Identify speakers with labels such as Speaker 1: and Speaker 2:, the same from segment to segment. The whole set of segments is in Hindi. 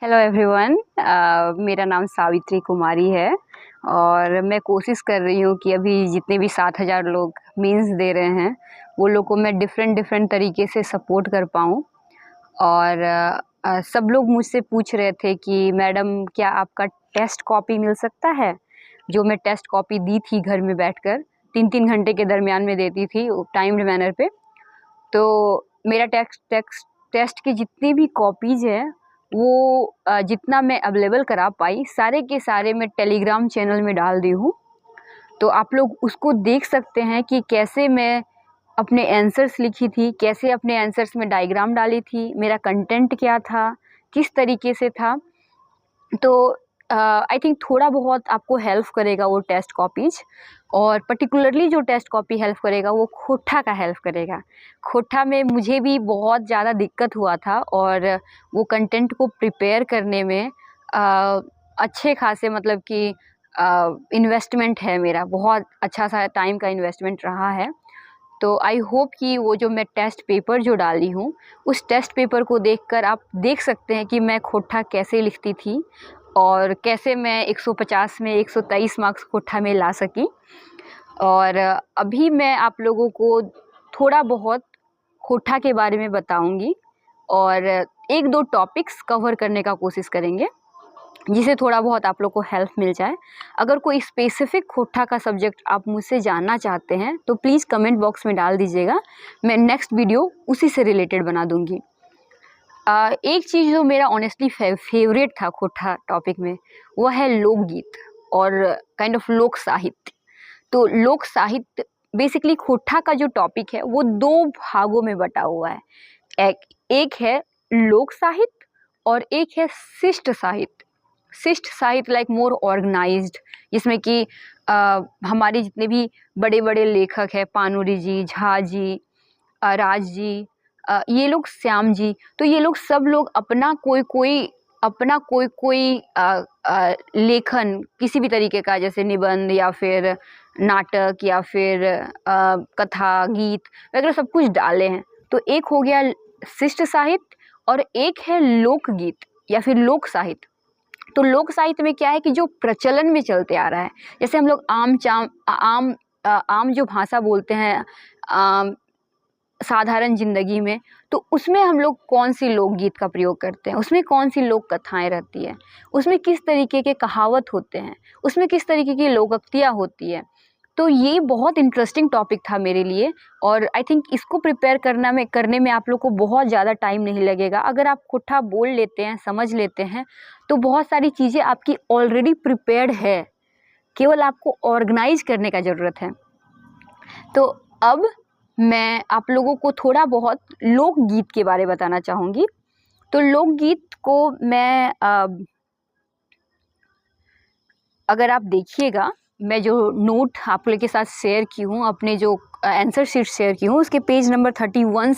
Speaker 1: Hello everyone. मेरा नाम सावित्री कुमारी है और मैं कोशिश कर रही हूँ कि अभी जितने भी 7,000 लोग मीन्स दे रहे हैं वो लोग को मैं डिफरेंट डिफरेंट तरीके से सपोर्ट कर पाऊँ। और सब लोग मुझसे पूछ रहे थे कि मैडम क्या आपका टेस्ट कॉपी मिल सकता है। जो मैं टेस्ट कॉपी दी थी घर में बैठकर 3-3 घंटे के दरमियान में देती थी टाइम्ड मैनर पे। तो मेरा टेस्ट की जितनी भी कॉपीज़ है वो जितना मैं अवेलेबल करा पाई सारे के सारे मैं टेलीग्राम चैनल में डाल दी हूँ। तो आप लोग उसको देख सकते हैं कि कैसे मैं अपने आंसर्स लिखी थी, कैसे अपने आंसर्स में डायग्राम डाली थी, मेरा कंटेंट क्या था, किस तरीके से था। तो आई थिंक थोड़ा बहुत आपको हेल्प करेगा वो टेस्ट कॉपीज़। और पर्टिकुलरली जो टेस्ट कॉपी हेल्प करेगा वो खोटा का हेल्प करेगा। खोटा में मुझे भी बहुत ज़्यादा दिक्कत हुआ था और वो कंटेंट को प्रिपेयर करने में अच्छे खासे मतलब कि इन्वेस्टमेंट है, मेरा बहुत अच्छा सा टाइम का इन्वेस्टमेंट रहा है। तो आई होप कि वो जो मैं टेस्ट पेपर जो डाली हूँ उस टेस्ट पेपर को देखकर आप देख सकते हैं कि मैं खोटा कैसे लिखती थी और कैसे मैं 150 में 123 मार्क्स खोटा में ला सकी। और अभी मैं आप लोगों को थोड़ा बहुत खोटा के बारे में बताऊंगी और 1-2 टॉपिक्स कवर करने का कोशिश करेंगे जिसे थोड़ा बहुत आप लोग को हेल्प मिल जाए। अगर कोई स्पेसिफिक खोटा का सब्जेक्ट आप मुझसे जानना चाहते हैं तो प्लीज़ कमेंट बॉक्स में डाल दीजिएगा, मैं नेक्स्ट वीडियो उसी से रिलेटेड बना दूंगी। एक चीज़ जो मेरा ऑनेस्टली फेवरेट था खोटा टॉपिक में वह है लोकगीत और काइंड ऑफ लोक साहित्य। तो लोक साहित्य बेसिकली खोटा का जो टॉपिक है वो 2 भागों में बटा हुआ है। एक है लोक साहित्य और एक है शिष्ट साहित्य। शिष्ट साहित्य लाइक मोर ऑर्गेनाइज्ड, जिसमें कि हमारे जितने भी बड़े बड़े लेखक हैं, पाणुरी जी, झा जी, राज जी, ये लोग, श्याम जी, तो ये लोग सब लोग अपना कोई कोई लेखन किसी भी तरीके का, जैसे निबंध या फिर नाटक या फिर कथा गीत वगैरह सब कुछ डाले हैं। तो एक हो गया शिष्ट साहित्य और एक है लोकगीत या फिर लोक साहित्य। तो लोक साहित्य में क्या है कि जो प्रचलन में चलते आ रहा है, जैसे हम लोग आम जो भाषा बोलते हैं साधारण ज़िंदगी में, तो उसमें हम लोग कौन सी लोकगीत का प्रयोग करते हैं, उसमें कौन सी लोक कथाएँ रहती है, उसमें किस तरीके के कहावत होते हैं, उसमें किस तरीके की लोकोक्तियाँ होती है। तो ये बहुत इंटरेस्टिंग टॉपिक था मेरे लिए और आई थिंक इसको प्रिपेयर करने में आप लोग को बहुत ज़्यादा टाइम नहीं लगेगा। अगर आप खोटा बोल लेते हैं, समझ लेते हैं, तो बहुत सारी चीज़ें आपकी ऑलरेडी प्रिपेयर्ड है, केवल आपको ऑर्गेनाइज करने का ज़रूरत है। तो अब मैं आप लोगों को थोड़ा बहुत लोकगीत के बारे में बताना चाहूँगी। तो लोकगीत को मैं अगर आप देखिएगा, मैं जो नोट आप लोग के साथ शेयर की हूँ, अपने जो आंसर शीट शेयर की हूँ, उसके पेज नंबर 37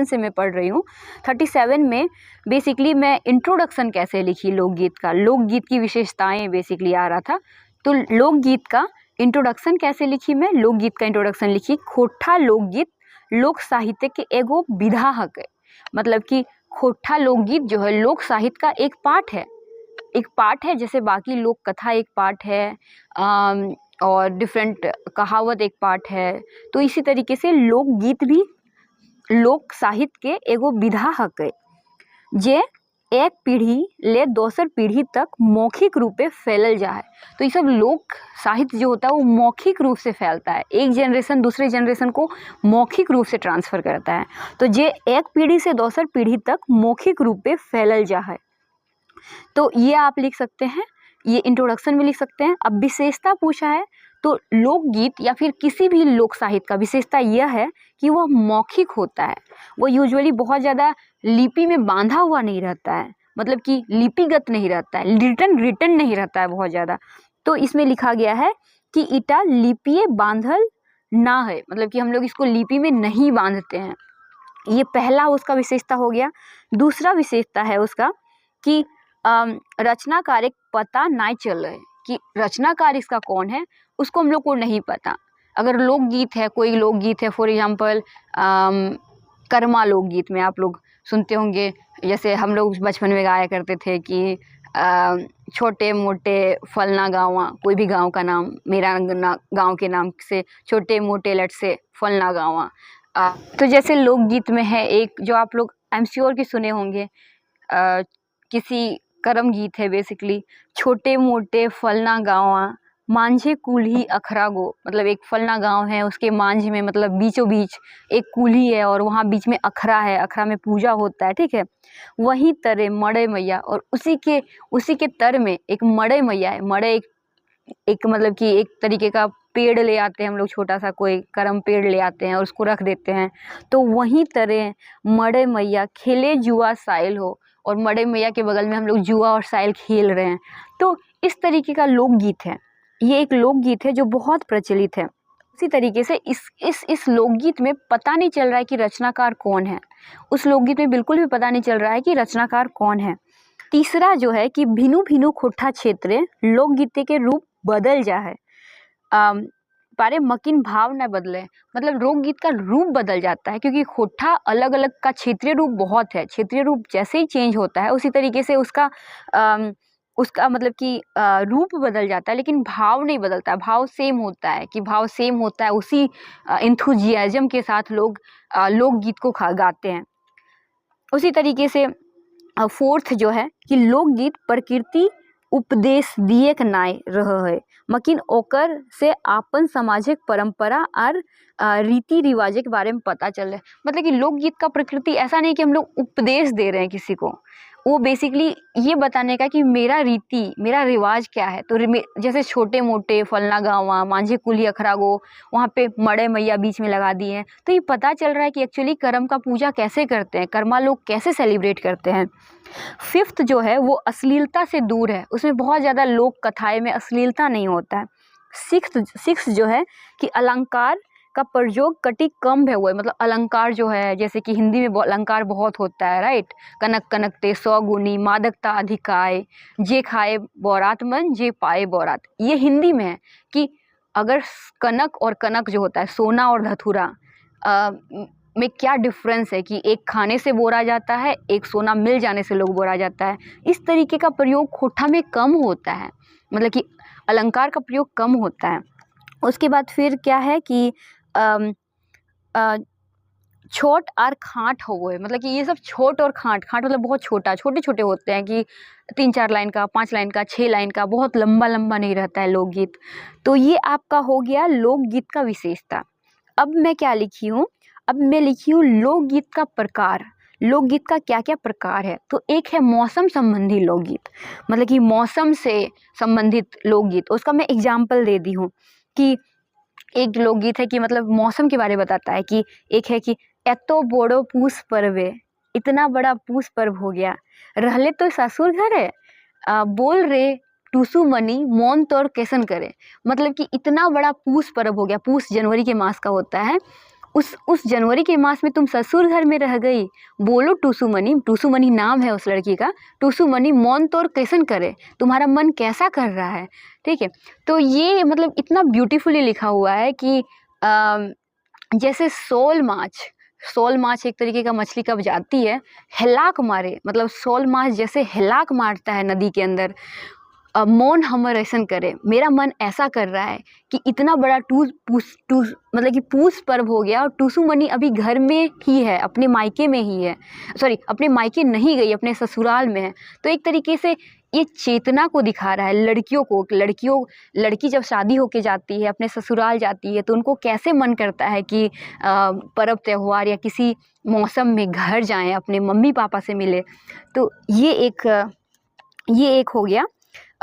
Speaker 1: से मैं पढ़ रही हूँ। 37 में बेसिकली मैं इंट्रोडक्शन कैसे लिखी लोकगीत का, लोकगीत की विशेषताएं बेसिकली आ रहा था। तो लोकगीत का इंट्रोडक्शन कैसे लिखी, मैं लोकगीत का इंट्रोडक्शन लिखी, खोटा लोकगीत लोक साहित्य के एगो विधा है। मतलब कि खोटा लोकगीत जो है लोक साहित्य का एक पार्ट है, जैसे बाकी लोक कथा एक पार्ट है और डिफरेंट कहावत एक पार्ट है। तो इसी तरीके से लोकगीत भी लोक साहित्य के एगो विधा है जे एक पीढ़ी ले दोसर पीढ़ी तक मौखिक रूपे फैलल जा है। तो ये सब लोक साहित्य जो होता है वो मौखिक रूप से फैलता है, एक जनरेशन दूसरे जनरेशन को मौखिक रूप से ट्रांसफ़र करता है। तो जे एक पीढ़ी से दोसर पीढ़ी तक मौखिक रूपे फैलल जा है। तो ये आप लिख सकते हैं, ये इंट्रोडक्शन में लिख सकते हैं। अब विशेषता पूछा है, तो लोकगीत या फिर किसी भी लोक साहित्य का विशेषता यह है कि वह मौखिक होता है। वो यूजुअली बहुत ज़्यादा लिपि में बांधा हुआ नहीं रहता है, मतलब कि लिपिगत नहीं रहता है, रिटन नहीं रहता है बहुत ज़्यादा। तो इसमें लिखा गया है कि इटा लिपिए बांधल ना है, मतलब कि हम लोग इसको लिपि में नहीं बांधते हैं। ये पहला उसका विशेषता हो गया। दूसरा विशेषता है उसका कि रचनाकार एक पता नहीं चल रहा है कि रचनाकार इसका कौन है, उसको हम लोग को नहीं पता। अगर लोकगीत है, कोई लोकगीत है, फॉर एग्जांपल कर्मा लोकगीत में आप लोग सुनते होंगे, जैसे हम लोग बचपन में गाया करते थे कि छोटे मोटे फलना गाँव, कोई भी गांव का नाम, मेरा गांव के नाम से छोटे मोटे लट से फलना गाँव। तो जैसे लोकगीत में है एक जो आप लोग आई एम श्योर कि सुने होंगे, किसी कर्म गीत है बेसिकली, छोटे मोटे फलना गाँव मांझे कुल्ही अखरा गो। मतलब एक फलना गांव है, उसके मांझ में मतलब बीचों बीच एक कुल्ही है और वहाँ बीच में अखरा है, अखरा में पूजा होता है, ठीक है। वहीं तरे मड़े मैया, और उसी के तर में एक मड़े मैया है। मड़े एक मतलब कि एक तरीके का पेड़ ले आते हैं हम लोग, छोटा सा कोई करम पेड़ ले आते हैं और उसको रख देते हैं। तो वहीं तरह मड़े मैया खेले जुआ साइल हो, और मड़े मैया के बगल में हम लोग जुआ और साइल खेल रहे हैं। तो इस तरीके का लोकगीत है, ये एक लोकगीत है जो बहुत प्रचलित है। इसी तरीके से इस लोकगीत में पता नहीं चल रहा है कि रचनाकार कौन है, उस लोकगीत में बिल्कुल भी पता नहीं चल रहा है कि रचनाकार कौन है। तीसरा जो है कि भिनु भिनु खोठा क्षेत्रे लोकगीते के रूप बदल जा है, पारे मकिन भाव न बदले। मतलब लोकगीत का रूप बदल जाता है, क्योंकि खोठा अलग अलग का क्षेत्रीय रूप बहुत है, क्षेत्रीय रूप जैसे ही चेंज होता है उसी तरीके से उसका मतलब कि रूप बदल जाता है, लेकिन भाव नहीं बदलता, भाव सेम होता है। कि भाव सेम होता है, उसी इंथुजियाज्म के साथ लोग लोकगीत को गाते हैं। उसी तरीके से फोर्थ जो है कि लोकगीत प्रकृति उपदेश दिए के नाय रह है, मकिन ओकर से आपन सामाजिक परंपरा और रीति रिवाज के बारे में पता चल रहा है। मतलब कि लोकगीत का प्रकृति ऐसा नहीं कि हम लोग उपदेश दे रहे हैं किसी को, वो बेसिकली ये बताने का कि मेरा रीति मेरा रिवाज क्या है। तो जैसे छोटे मोटे फलना गाँव मांझे कुल्ही अखरा गो, वहाँ पे मड़े मैया बीच में लगा दिए हैं, तो ये पता चल रहा है कि एक्चुअली कर्म का पूजा कैसे करते हैं, कर्मा लोग कैसे सेलिब्रेट करते हैं। फिफ्थ जो है वो अश्लीलता से दूर है, उसमें बहुत ज़्यादा लोक कथाएं में अश्लीलता नहीं होता है। सिक्स जो है कि अलंकार का प्रयोग कटी कम है, वो है मतलब अलंकार जो है, जैसे कि हिंदी में अलंकार बहुत होता है, राइट। कनक कनकते सौगुनी मादकता अधिकाय, जे खाए बौरात मन जे पाए बौरात। ये हिंदी में है कि अगर कनक और कनक जो होता है, सोना और धतूरा में क्या डिफरेंस है, कि एक खाने से बोरा जाता है, एक सोना मिल जाने से लोग बोरा जाता है। इस तरीके का प्रयोग खोठा में कम होता है, मतलब कि अलंकार का प्रयोग कम होता है। उसके बाद फिर क्या है कि छोट और खाट हो है, मतलब कि ये सब छोट और खाट मतलब बहुत छोटा, छोटे छोटे होते हैं कि 3-4 लाइन का, 5 लाइन का, 6 लाइन का, बहुत लंबा लंबा नहीं रहता है लोकगीत। तो ये आपका हो गया लोकगीत का विशेषता। अब मैं क्या लिखी हूँ, अब मैं लिखी हूँ लोकगीत का प्रकार। लोकगीत का क्या क्या प्रकार है, तो एक है मौसम संबंधी लोकगीत, मतलब कि मौसम से संबंधित लोकगीत। उसका मैं एग्जाम्पल दे दी हूँ कि एक लोकगीत है कि मतलब मौसम के बारे में बताता है, कि एक है कि एतो बोड़ो पूस पर्वे, इतना बड़ा पूस पर्व हो गया, रहले तो ससुर घर है, बोल रे टूसू मनी मौन तोर कैसन करे। मतलब कि इतना बड़ा पूस पर्व हो गया, पूस जनवरी के मास का होता है, उस जनवरी के मास में तुम ससुर घर में रह गई, बोलो टूसू मनी नाम है उस लड़की का, टूसू मनी मौन तोर कैसन करे, तुम्हारा मन कैसा कर रहा है, ठीक है। तो ये मतलब इतना ब्यूटीफुली लिखा हुआ है कि जैसे शोल माछ एक तरीके का मछली कब जाती है, हिलाक मारे, मतलब शोल माछ जैसे हिलाक मारता है नदी के अंदर, मौन हमर ऐसन करे, मेरा मन ऐसा कर रहा है कि इतना बड़ा मतलब कि पूस पर्व हो गया और टूसू मनी अभी घर में ही है, अपने मायके में ही है, सॉरी अपने मायके नहीं गई, अपने ससुराल में है। तो एक तरीके से ये चेतना को दिखा रहा है लड़कियों को। लड़की जब शादी होके जाती है, अपने ससुराल जाती है, तो उनको कैसे मन करता है कि पर्व त्यौहार या किसी मौसम में घर जाएं, अपने मम्मी पापा से मिले। तो ये एक हो गया।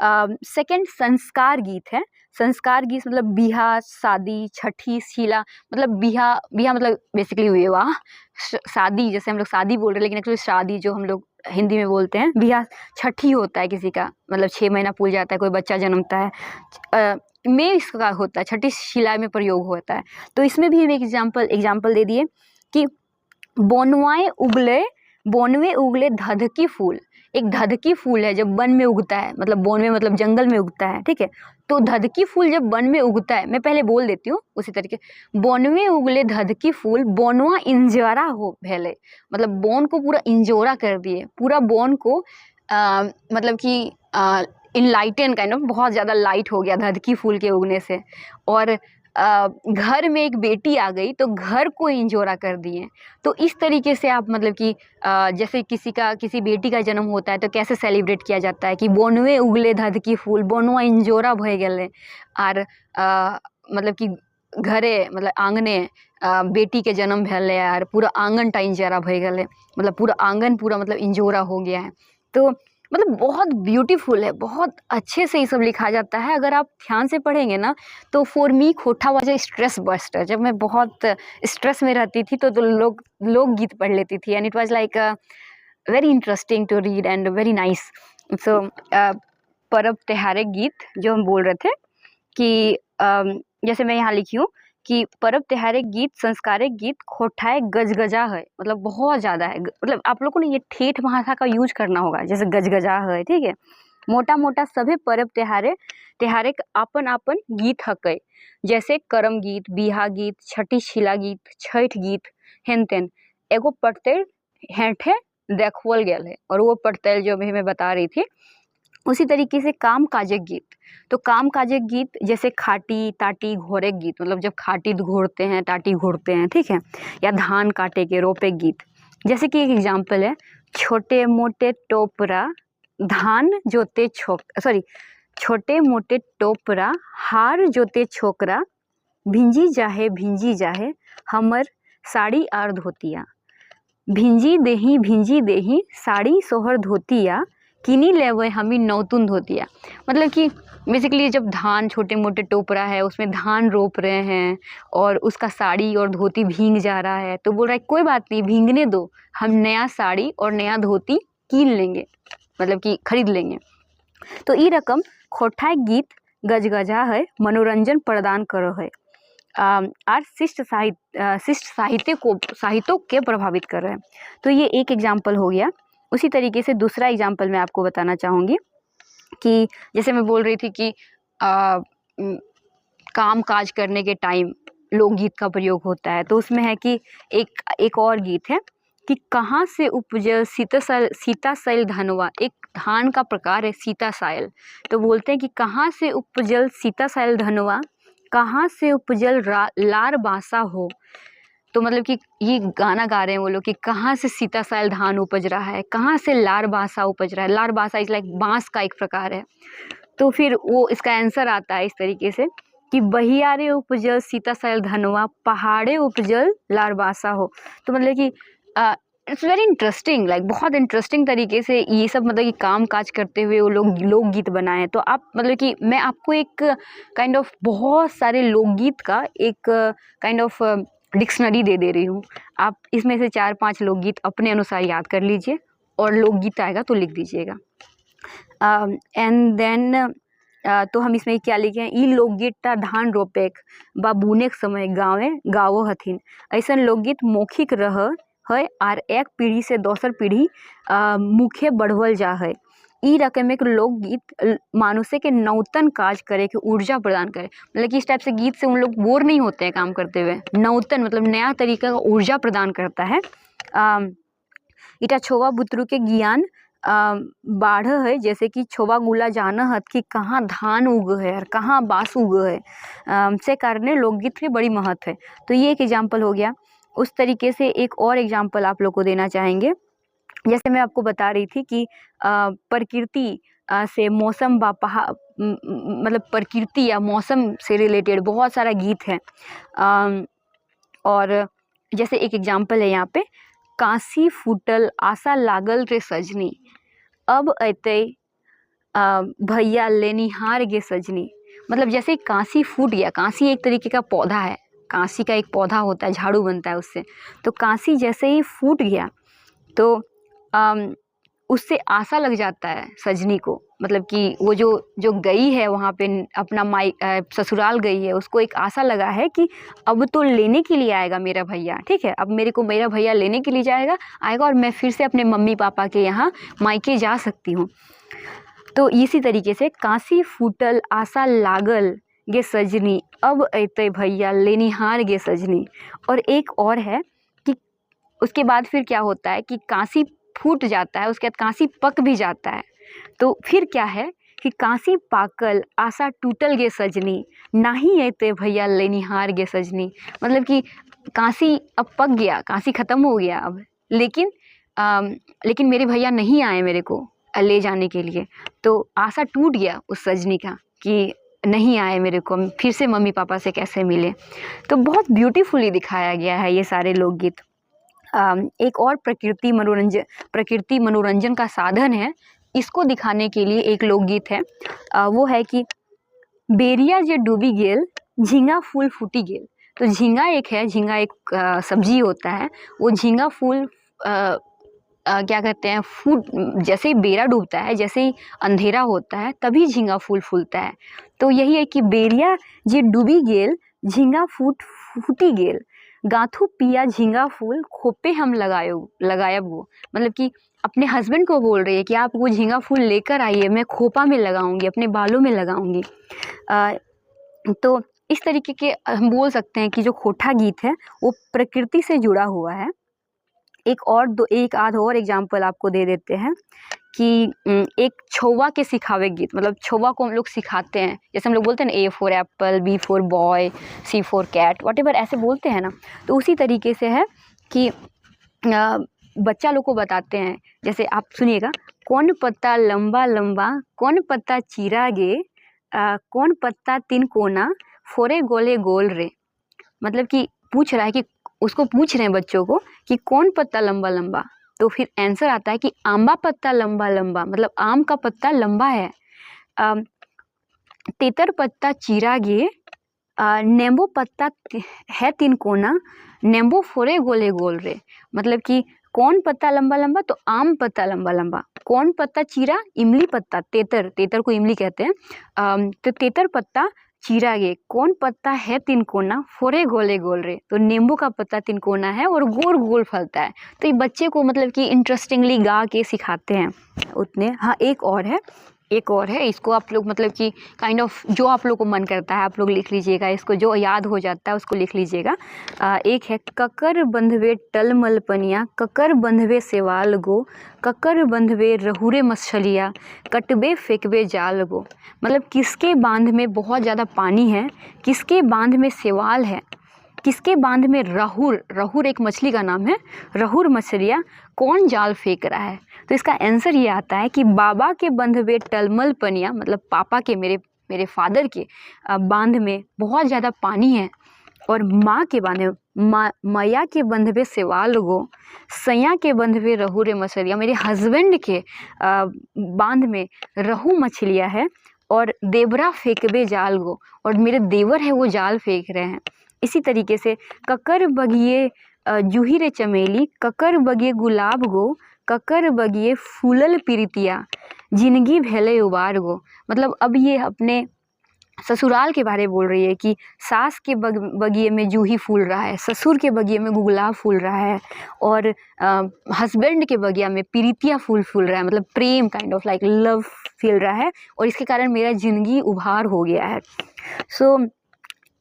Speaker 1: सेकंड संस्कार गीत है। संस्कार गीत मतलब बिहा, शादी, छठी, शीला, मतलब बिहा मतलब बेसिकली विवाह, शादी जैसे हम लोग शादी बोल रहे हैं, लेकिन एक्चुअली शादी जो हम लोग हिंदी में बोलते हैं, बिहा छठी होता है किसी का, मतलब 6 महीना पूज जाता है, कोई बच्चा जन्मता है, में इसका होता है, छठी शीला में प्रयोग होता है। तो इसमें भी हम एक एग्जाम्पल दे दिए कि बोनवे उगले धधकी फूल, एक धधकी फूल है जब वन में उगता है, मतलब वन में मतलब जंगल में उगता है, ठीक है। तो धधकी फूल जब वन में उगता है, मैं पहले बोल देती हूँ उसी तरीके, वन में उगले धधकी फूल बोनवा इंजरा हो भेले, मतलब बोन को पूरा इंजोरा कर दिए, पूरा बोन को मतलब कि इनलाइटन काइंड ऑफ बहुत ज़्यादा लाइट हो गया धधकी फूल के उगने से। और घर में एक बेटी आ गई तो घर को इंजोरा कर दिए। तो इस तरीके से आप मतलब कि जैसे किसी बेटी का जन्म होता है तो कैसे सेलिब्रेट किया जाता है कि बोनवे उगले धधकी फूल बोनवा इंजोरा भय गेले, और मतलब कि घरे मतलब आंगने बेटी के जन्म भेले और पूरा आंगन टा इंजोरा भय गेले, मतलब पूरा आंगन पूरा मतलब इंजोरा हो गया है। तो मतलब बहुत ब्यूटीफुल है, बहुत अच्छे से ये सब लिखा जाता है। अगर आप ध्यान से पढ़ेंगे ना तो फॉर मी खोटा वाज स्ट्रेस बस्टर। जब मैं बहुत स्ट्रेस में रहती थी तो लोकगीत पढ़ लेती थी, and it was like very interesting to read and very nice. So पर्व त्योहारिक गीत जो हम बोल रहे थे कि जैसे मैं यहाँ लिखी हूँ कि पर्व त्योहारिक गीत संस्कारिक गीत खोठाए गजगजा है, मतलब बहुत ज़्यादा है। मतलब आप लोगों को ने ये ठेठ भाषा का यूज करना होगा, जैसे गजगजा है, ठीक है। मोटा मोटा सभे पर्व त्योहारिक आपन आपन गीत हकै, जैसे करम गीत, बिहा गीत, छठी छिला गीत, छठ गीत, हेन तेन एगो पड़तेल हेठे देखवल गेल है। और वो पड़तेल जो भी मैं बता रही थी उसी तरीके से काम काजक गीत। तो काम काजक गीत जैसे खाटी ताटी घोरे गीत, मतलब जब खाटी घोरते हैं ताटी घोरते हैं, ठीक है। या धान काटे के रोपे गीत, जैसे कि एक एग्जाम्पल है, छोटे मोटे टोपरा धान जोते छोटे मोटे टोपरा हार जोते छोकरा, भिंजी जाहे हमर साड़ी आर धोतिया, भिंजी देही साड़ी सोहर धोतिया, किनी लेवे हमी नौतुन धोतिया। मतलब कि बेसिकली जब धान छोटे मोटे टोपरा है उसमें धान रोप रहे हैं और उसका साड़ी और धोती भींग जा रहा है, तो बोल रहा है कोई बात नहीं, भींगने दो, हम नया साड़ी और नया धोती कीन लेंगे, मतलब कि खरीद लेंगे। तो ये रकम खोठाई गीत गजगजा है, मनोरंजन प्रदान करो है और शिष्ट साहित्यों के प्रभावित कर रहे हैं। तो ये एक एग्जाम्पल हो गया। उसी तरीके से दूसरा एग्जाम्पल मैं आपको बताना चाहूँगी कि जैसे मैं बोल रही थी कि काम काज करने के टाइम लोकगीत का प्रयोग होता है, तो उसमें है कि एक और गीत है कि कहाँ से उपजल सीताशैल धनवा, एक धान का प्रकार है सीताशैल। तो बोलते हैं कि कहाँ से उपजल सीताशैल धनवा, कहाँ से उपजल लार बासा हो। तो मतलब कि ये गाना गा रहे हैं वो लोग कि कहाँ से सीताशैल धान उपज रहा है, कहाँ से लार बासा उपज रहा है। लार बासा इज लाइक बांस का एक प्रकार है। तो फिर वो इसका आंसर आता है इस तरीके से कि बहियारे उपजल सीताशैल धनवा, पहाड़े उपजल लार बासा हो। तो मतलब कि इट्स वेरी इंटरेस्टिंग, लाइक बहुत इंटरेस्टिंग तरीके से ये सब मतलब कि काम काज करते हुए वो लोग लोकगीत बनाए। तो आप मतलब कि मैं आपको एक काइंड ऑफ बहुत सारे लोकगीत का एक काइंड ऑफ डिक्शनरी दे रही हूँ। आप इसमें से 4-5 लोकगीत अपने अनुसार याद कर लीजिए और लोकगीत आएगा तो लिख दीजिएगा। एंड देन तो हम इसमें क्या लिखे हैं, ई लोकगीत ता धान रोपेक बा बुनेक समय गावो हथिन। ऐसा लोकगीत मौखिक रह है और एक पीढ़ी से दोसर पीढ़ी मुखे बढ़वल जा है। ई रकम एक लोकगीत मानुष्य के नौतन काज करे के ऊर्जा प्रदान करे। मतलब कि इस टाइप से गीत से उन लोग बोर नहीं होते हैं काम करते हुए। नौतन मतलब नया तरीका का ऊर्जा प्रदान करता है। इटा छोवा बुतरू के ज्ञान बाढ़ है, जैसे कि छोवा गुला जाना हत कि कहाँ धान उग है और कहाँ बांस उग है, से कारण लोकगीत की बड़ी महत्व है। तो ये एक एग्जाम्पल हो गया। उस तरीके से एक और एग्जाम्पल आप लोग को देना चाहेंगे। जैसे मैं आपको बता रही थी कि प्रकृति से मौसम मतलब प्रकृति या मौसम से रिलेटेड बहुत सारा गीत है। और जैसे एक एग्जाम्पल है यहाँ पे, कांसी फूटल आशा लागल रे सजनी, अब अतै भैया लेनिहार गे सजनी। मतलब जैसे कांसी फूट गया, कांसी एक तरीके का पौधा है, कांसी का एक पौधा होता है, झाड़ू बनता है उससे। तो कांसी जैसे ही फूट गया तो उससे आशा लग जाता है सजनी को, मतलब कि वो जो जो गई है वहाँ पे अपना ससुराल गई है, उसको एक आशा लगा है कि अब तो लेने के लिए आएगा मेरा भैया, ठीक है, अब मेरे को मेरा भैया लेने के लिए आएगा और मैं फिर से अपने मम्मी पापा के यहाँ मायके जा सकती हूँ। तो इसी तरीके से काशी फूटल आशा लागल गे सजनी, अब अतै भैया लेनिहार गे सजनी। और एक और है कि उसके बाद फिर क्या होता है कि काशी फूट जाता है, उसके बाद काशी पक भी जाता है। तो फिर क्या है कि काशी पाकल आशा टूटल गे सजनी, नाही अतै भैया लेनिहार गे सजनी। मतलब कि काशी अब पक गया, काशी ख़त्म हो गया अब, लेकिन मेरे भैया नहीं आए मेरे को ले जाने के लिए। तो आशा टूट गया उस सजनी का कि नहीं आए मेरे को, फिर से मम्मी पापा से कैसे मिले। तो बहुत ब्यूटीफुली दिखाया गया है ये सारे लोकगीत। एक और प्रकृति मनोरंजन का साधन है, इसको दिखाने के लिए एक लोकगीत है, वो है कि बेरिया जे डूबी गेल झींगा फूल फूटी गेल। तो झींगा एक सब्जी होता है, वो झींगा फूल क्या कहते हैं, जैसे ही बेरा डूबता है, जैसे ही अंधेरा होता है, तभी झींगा फूल फूलता है। तो यही है कि बेरिया जे डूबी गेल झींगा फूटी गेल, गाथू पिया झींगा फूल खोपे हम लगायब वो। मतलब कि अपने हस्बैंड को बोल रही है कि आप वो झींगा फूल लेकर आइए, मैं खोपा में लगाऊंगी, अपने बालों में लगाऊंगी। तो इस तरीके के हम बोल सकते हैं कि जो खोटा गीत है वो प्रकृति से जुड़ा हुआ है। एक आध और एग्जाम्पल आपको दे देते हैं कि एक छौवा के सिखावे गीत, मतलब छौवा को हम लोग सिखाते हैं, जैसे हम लोग बोलते हैं ना, A for apple, B for boy, C for cat, whatever ऐसे बोलते हैं ना। तो उसी तरीके से है कि बच्चा लोग को बताते हैं, जैसे आप सुनिएगा, कौन पत्ता लंबा लंबा कौन पत्ता चीरा गे, कौन पत्ता तीन कोना फोरे गोले गोल रे। मतलब कि पूछ रहा है कि उसको पूछ रहे हैं बच्चों को कि कौन पत्ता लंबा लंबा, तो फिर आंसर आता है कि आंबा पत्ता लंबा लंबा, मतलब आम का पत्ता लंबा है। तेतर पत्ता चीरा गे, नींबू पत्ता है तीन कोना, नींबू फोरे गोले गोल रे। मतलब कि कौन पत्ता लंबा लंबा, तो आम पत्ता लंबा लंबा, कौन पत्ता चीरा, इमली पत्ता, तेतर को इमली कहते हैं। तो तेतर पत्ता चीरा गे, कौन पत्ता है तीन कोना फोरे गोले गोल रे। तो नींबू का पत्ता तीन कोना है और गोल गोल फलता है। तो ये बच्चे को मतलब कि इंटरेस्टिंगली गा के सिखाते हैं उतने। हाँ, एक और है, इसको आप लोग मतलब कि काइंड ऑफ जो आप लोग को मन करता है आप लोग लिख लीजिएगा, इसको जो याद हो जाता है उसको लिख लीजिएगा। एक है, ककर बंधवे टलमल पनिया, ककर बंधवे सेवाल गो, ककर बंधवे रहुरे मछलिया, कटबे फेंकबे जाल गो। मतलब किसके बांध में बहुत ज़्यादा पानी है, किसके बांध में सेवाल है, किसके बांध में रहुर एक मछली का नाम है, रहुर मछलिया, कौन जाल फेंक रहा है। तो इसका आंसर ये आता है कि बाबा के बंधवे टलमल पनिया, मतलब पापा के, मेरे फादर के बांध में बहुत ज़्यादा पानी है। और माँ के बांधे मैया के बंधवे सेवाल गो, सैया के बंधवे रहुरे मछलिया, मेरे हस्बैंड के बांध में रहू मछलियाँ है। और देवरा फेंकबे जाल गो, और मेरे देवर है वो जाल फेंक रहे हैं। इसी तरीके से ककर बगिए जूही रे चमेली, ककर बगिए गुलाब गो, ककर बगिए फूलल प्रीतिया, जिंदगी भेले उबार गो। मतलब अब ये अपने ससुराल के बारे में बोल रही है कि सास के बगिए में जूही फूल रहा है, ससुर के बगिए में गुलाब फूल रहा है, और हस्बैंड के बगिया में प्रीतिया फूल रहा है, मतलब प्रेम, kind of like love feel रहा है, और इसके कारण मेरा जिंदगी उभार हो गया है। सो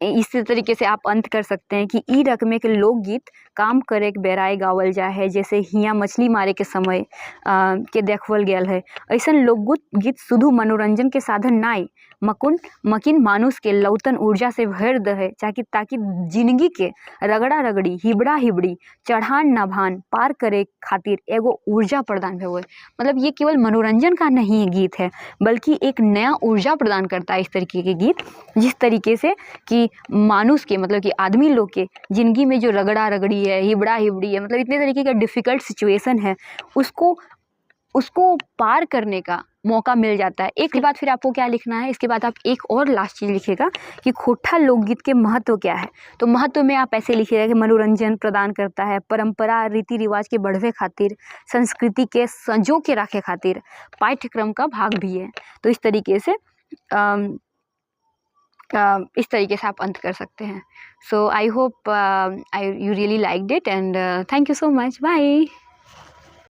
Speaker 1: इसी तरीके से आप अंत कर सकते हैं कि ई रकमे के लोकगीत काम करे के बेराए गावल जा है, जैसे हिया मछली मारे के समय के देखवल गया है। ऐसा लोकगीत शुधु मनोरंजन के साधन नाई मकिन मानुष के लौतन ऊर्जा से भर दे, ताकि जिंदगी के रगड़ा रगड़ी, हिबड़ा हिबड़ी, चढ़ान नाभान पार करे खातिर एगो ऊर्जा प्रदान हुए। मतलब ये केवल मनोरंजन का नहीं गीत है, बल्कि एक नया ऊर्जा प्रदान करता है इस तरीके के गीत, जिस तरीके से कि मानुष के, मतलब कि आदमी लोग के ज़िंदगी में जो रगड़ा रगड़ी है, हिबड़ा हिबड़ी है, मतलब इतने तरीके का डिफ़िकल्ट सिचुएशन है, उसको उसको पार करने का मौका मिल जाता है। एक के बाद फिर आपको क्या लिखना है, इसके बाद आप एक और लास्ट चीज़ लिखिएगा कि खोटा लोकगीत के महत्व क्या है। तो महत्व में आप ऐसे लिखिएगा कि मनोरंजन प्रदान करता है, परंपरा रीति रिवाज के बढ़वे खातिर, संस्कृति के संजो के रखे खातिर, पाठ्यक्रम का भाग भी है। तो इस तरीके से आप अंत कर सकते हैं। So I hope you really liked it and thank you so much, bye.